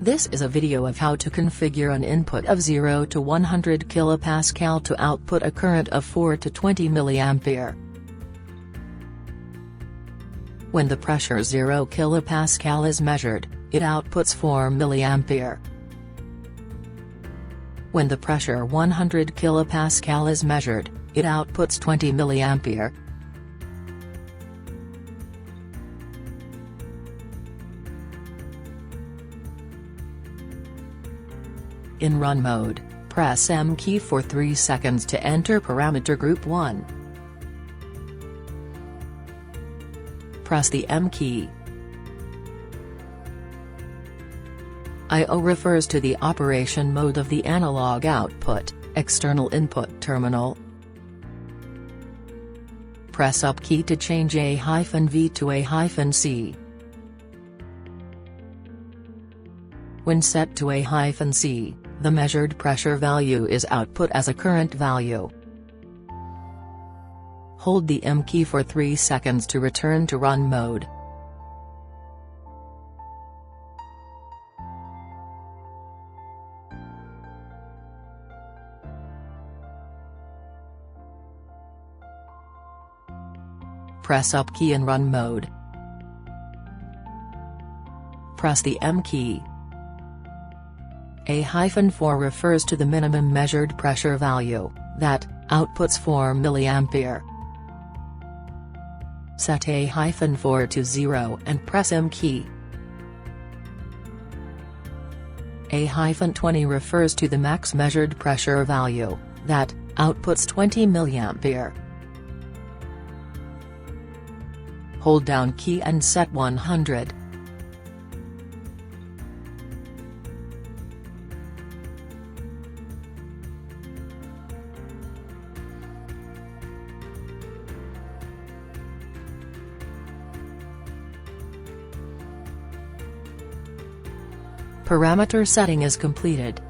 This is a video of how to configure an input of 0 to 100 kPa to output a current of 4 to 20 mA. When the pressure 0 kPa is measured, it outputs 4 mA. When the pressure 100 kPa is measured, it outputs 20 mA. In run mode, press M key for 3 seconds to enter parameter group 1. Press the M key. I/O refers to the operation mode of the analog output, external input terminal. Press up key to change A-V to A-C. When set to A-C, the measured pressure value is output as a current value. Hold the M key for 3 seconds to return to run mode. Press up key in run mode. Press the M key. A-4 refers to the minimum measured pressure value, that outputs 4 mA. Set A-4 to 0 and press M key. A-20 refers to the max measured pressure value, that outputs 20 mA. Hold down key and set 100. Parameter setting is completed.